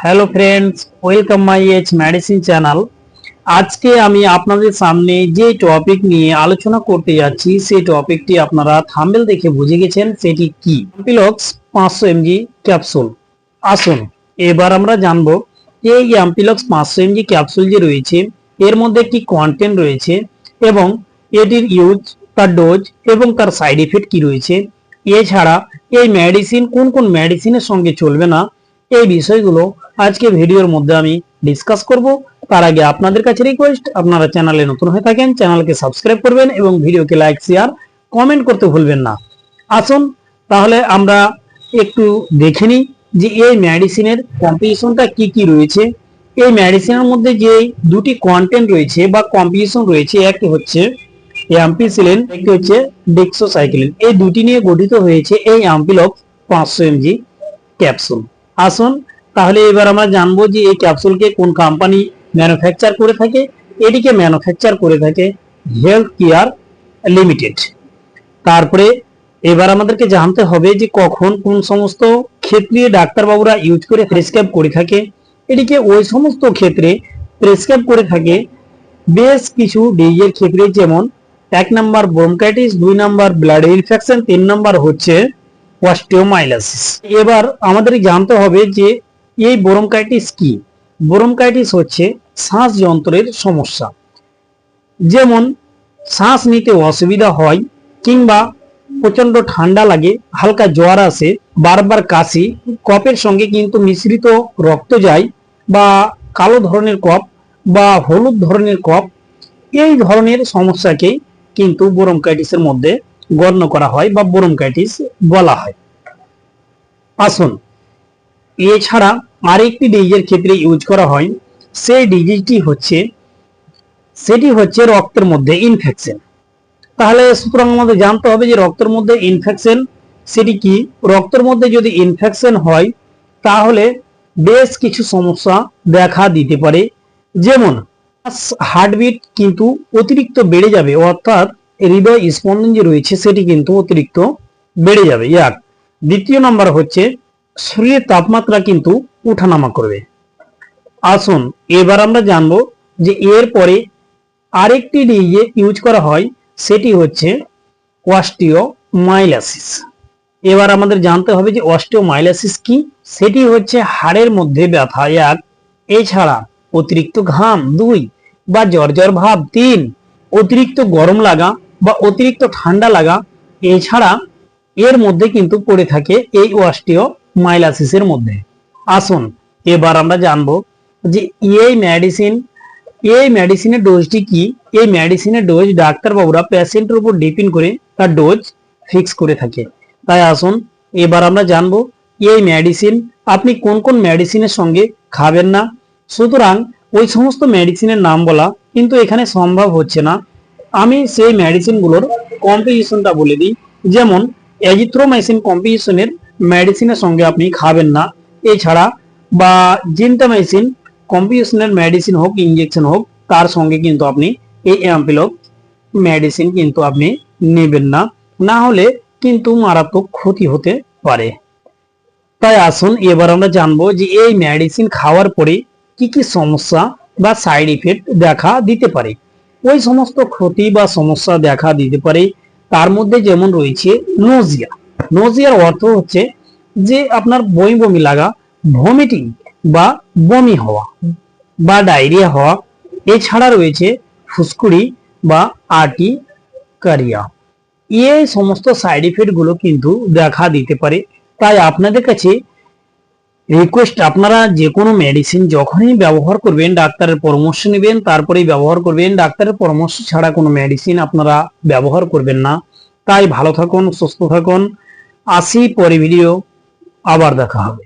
Hello friends, welcome my age medicine channel. আজকে আমি আপনাদের সামনে যে টপিক নিয়ে আলোচনা করতে যাচ্ছি সেই টপিকটি আপনারা থাম্বনেল দেখে বুঝে গেছেন সেটি কি। অ্যাম্পিলক্স 500 mg ক্যাপসুল। আসুন এবার আমরা জানবো এই অ্যাম্পিলক্স 500 mg ক্যাপসুল যে রয়েছে এর মধ্যে কি কন্টেন্ট রয়েছে এবং এটির ইউজ, তার ডোজ এবং তার সাইড ইফেক্ট কি রয়েছে। এছাড়া এই মেডিসিন কোন কোন মেডিসিনের সঙ্গে চলবে না, এই বিষয়গুলো আজকে ভিডিওর মধ্যে আমি ডিসকাস করব। তার আগে আপনাদের কাছে রিকোয়েস্ট, আপনারা চ্যানেলে নতুন হয়ে থাকেন চ্যানেলকে সাবস্ক্রাইব করবেন এবং ভিডিওকে লাইক, শেয়ার, কমেন্ট করতে ভুলবেন না। আসুন তাহলে আমরা একটু দেখে নিই যে এই মেডিসিনের কম্পোজিশনটা কি কি রয়েছে। এই মেডিসিনের মধ্যে যে দুটি কন্টেন্ট রয়েছে বা কম্পোজিশন রয়েছে, একটি হচ্ছে অ্যাম্পিসিলিন, একটি হচ্ছে ডেক্সোসাইক্লিন। এই দুটি নিয়ে গঠিত হয়েছে এই অ্যাম্পিলক্স 500 mg ক্যাপসুল। আসুন তাহলে এবার আমরা জানবো যে এই ক্যাপসুলকে কোন কোম্পানি ম্যানুফ্যাকচার করে থাকে। এটিকে ম্যানুফ্যাকচার করে থাকে হেলথ কেয়ার লিমিটেড। তারপরে এবার আমাদেরকে জানতে হবে যে কখন কোন সমস্ত ক্ষেত্রে ডাক্তারবাবুরা ইউজ করে প্রেসক্রাইব করে থাকে। এটিকে ওই সমস্ত ক্ষেত্রে প্রেসক্রাইব করে থাকে বেশ কিছু ডিজিজের ক্ষেত্রে, যেমন 1 number bronchitis, 2 number blood infection, 3 number হচ্ছে অস্টিওমাইলাইসিস। এবার আমাদের জানতে হবে যে এই ব্রঙ্কাইটিস কি। ব্রঙ্কাইটিস হচ্ছে শ্বাসযন্ত্রের সমস্যা, যেমন শ্বাস নিতে অসুবিধা হয় কিংবা প্রচন্ড ঠান্ডা লাগে, হালকা জ্বর আসে, বারবার কাশি, কফের সঙ্গে কিন্তু মিশ্রিত রক্ত যায়, বা কালো ধরনের কফ বা হলুদ ধরনের কফ, এই ধরনের সমস্যাকেই কিন্তু ব্রঙ্কাইটিসের মধ্যে গণ্য করা হয় বা ব্রঙ্কাইটিস বলা হয়। আসুন এছাড়া আরেকটি ডিজিজের ক্ষেত্রে ইউজ করা হয়, সেই ডিজিজটি হচ্ছে রক্তের মধ্যে ইনফেকশন। তাহলে সুতরাং আমাদের জানতে হবে যে রক্তের মধ্যে ইনফেকশন সেটি কি। রক্তের মধ্যে যদি ইনফেকশন হয় তাহলে বেশ কিছু সমস্যা দেখা দিতে পারে, যেমন হার্টবিট কিন্তু অতিরিক্ত বেড়ে যাবে, অর্থাৎ হৃদয় স্পন্দন যে রয়েছে সেটি কিন্তু অতিরিক্ত বেড়ে যাবে। দ্বিতীয় নাম্বার হচ্ছে শরীরের তাপমাত্রা কিন্তু উঠানামা করবে। আসুন এবার আমরা জানবো যে এরপরে আরেকটি ডিজিজে ইউজ করা হয়, সেটি হচ্ছে অস্টিওমাইলাইসিস। এবার আমাদের জানতে হবে যে অস্টিওমাইলাইসিস কি। সেটি হচ্ছে হাড়ের মধ্যে ব্যথা 1, এছাড়া অতিরিক্ত ঘাম 2, বা জ্বর ভাব 3, অতিরিক্ত গরম লাগা বা অতিরিক্ত ঠান্ডা লাগা, এছাড়া এর মধ্যে কিন্তু পড়ে থাকে এই অস্টিওমাইলাইসিসের মধ্যে। আসুন এবার আমরা জানবো যে এই মেডিসিনের ডোজটি কি। এই মেডিসিনের ডোজ ডাক্তারবাবুরা পেশেন্টের উপর ডিপেন্ড করে তার ডোজ ফিক্স করে থাকে। তাই আসুন এবার আমরা জানবো এই মেডিসিন আপনি কোন কোন মেডিসিনের সঙ্গে খাবেন না। সুতরাং ওই সমস্ত মেডিসিনের নাম বলা কিন্তু এখানে সম্ভব হচ্ছে না। আমি সেই মেডিসিনগুলোর কম্পোজিশনটা বলে দিই, যেমন এজিথ্রোমাইসিন কম্পোজিশনের মেডিসিনের সঙ্গে আপনি খাবেন না। এছাড়া বা জিনটামাইসিন কম্পোজিশনের মেডিসিন হোক, ইনজেকশন হোক, তার সঙ্গে কিন্তু আপনি এই অ্যাম্পিলক্স মেডিসিন কিন্তু আপনি নেবেন না, না হলে কিন্তু মারাত্মক ক্ষতি হতে পারে। তাই আসুন এবার আমরা জানবো যে এই মেডিসিন খাওয়ার পরে কি কি সমস্যা বা সাইড ইফেক্ট দেখা দিতে পারে। ওই সমস্ত ক্ষতি বা সমস্যা দেখা দিতে পারে তার মধ্যে যেমন রয়েছে নোজিয়া। নোজিয়ার অর্থ হচ্ছে যে আপনার বমি বমি লাগা, ভমিটিং বা বমি হওয়া বা ডায়রিয়া হওয়া। এছাড়া রয়েছে ফুসকুড়ি বা আর্টিকারিয়া। এই সমস্ত সাইড ইফেক্ট গুলো কিন্তু দেখা দিতে পারে। তাই আপনাদের কাছে রিকোয়েস্ট, আপনারা যে কোনো মেডিসিন যখনই ব্যবহার করবেন ডাক্তারের পরামর্শ নেবেন, তারপরেই ব্যবহার করবেন। ডাক্তারের পরামর্শ ছাড়া কোনো মেডিসিন আপনারা ব্যবহার করবেন না। তাই ভালো থাকুন, সুস্থ থাকুন। আসি পরে ভিডিও আবার দেখা হবে।